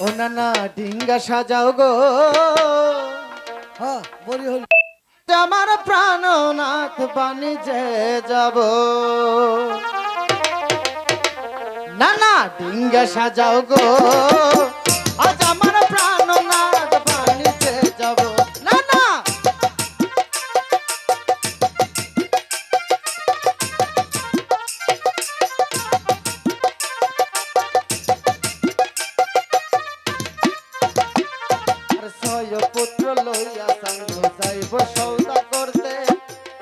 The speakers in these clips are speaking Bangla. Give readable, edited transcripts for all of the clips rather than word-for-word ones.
ও নানা ডিঙ্গা সাজাও গো, হ্যাঁ বলি হল আমার প্রাণনাথ বাণিজ্যে যাব। নানা ডিঙ্গা সাজাও গো, আজ আমার প্রাণনাথ বাণিজ্যে যাব। নানা আর ছয় পুত্র লইয়া সঙ্গ যাইব সৌদা করতে,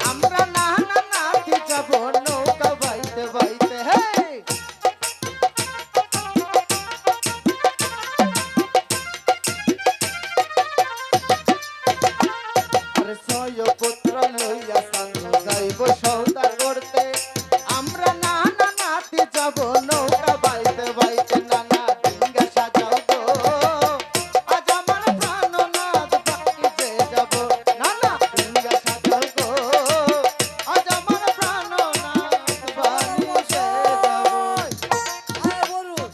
আমরা নানা নাতি যাব নৌকা বাইতে বাইতে। হে আর ছয় পুত্র লইয়া সঙ্গ যাইব সৌদা করতে, আমরা নানা নাতি যাব নৌকা বাইতে বাইতে। নানা ডিঙ্গা সাজাও গো, আজ আমার প্রাণনাথ বাণিজ্যে যাব। নানা ডিঙ্গা সাজাও গো, আজ আমার প্রাণনাথ বাণিজ্যে যাব। হ্যাঁ বলুন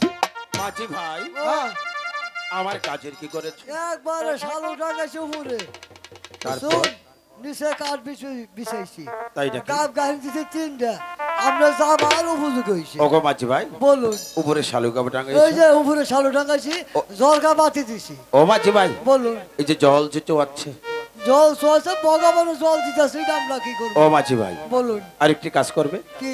মাঝি ভাই, হ্যাঁ আমার কাজের কি করেছে? একবারে শালু টাকাছে উপরে তারপর? শোন, নিচে কাঠ বিছাইছি তাই নাকি? কাপ গাড়ি দিতে তিনটা, আমরা যাব আর উপযোগ হয়েছে। ওগো মাঝি ভাই, বলুন উপরে শালু কাপড় এই টাঙাইছে। যে উপরে শালু টাকাছি, ও। জলকা বাতি দিছি। ও মাঝি ভাই, বলুন এই যে জল যে চোয়াচ্ছে, জল চলছে, ভগবান জল দিতেছে, এটা আমরা কি ও করবো? মাঝি ভাই বলুন আরেকটি কাজ করবে। কি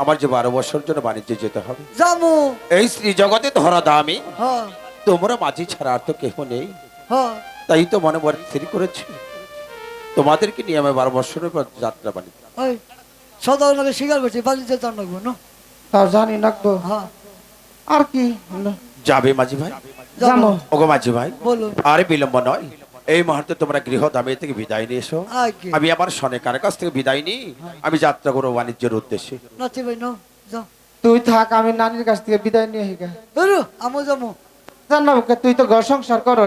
আমার যে 12 বছর জন্য বাণিজ্যে যেতে হবে, জামু? এই শ্রী জগতে ধরা দামি, হ্যাঁ তোমরা মাঝি ছাড়া আর তো কেহ নেই। হ্যাঁ তাই তো মনে মনে স্থির করেছি তোমাদেরকে নিয়ে আমি 12 বছরের পর যাত্রা বাণিজ্য। ওই সদাগরকে স্বীকার করছি, বাড়িতে জান রাখবো না। তাও জানি না তো হ্যাঁ আর কি যাবে মাঝি ভাই? জানো। ওগো মাঝি ভাই, বলুন আরে বিলম্ব নয়, এই মুহূর্তে তোমরা গৃহ দামে থেকে বিদায় নিয়ে এসো। আগে আমি আমার সনেকার কাছ থেকে বিদায় নিই, আমি যাত্রা করবো বাণিজ্যের উদ্দেশ্যে। নাচি ভাই নাও যাও। তুই থাক, আমি নানির কাছ থেকে বিদায় নিয়ে হিগা ধরু আমো যাবো। জানাবো তুই তো ঘর সংসার করো।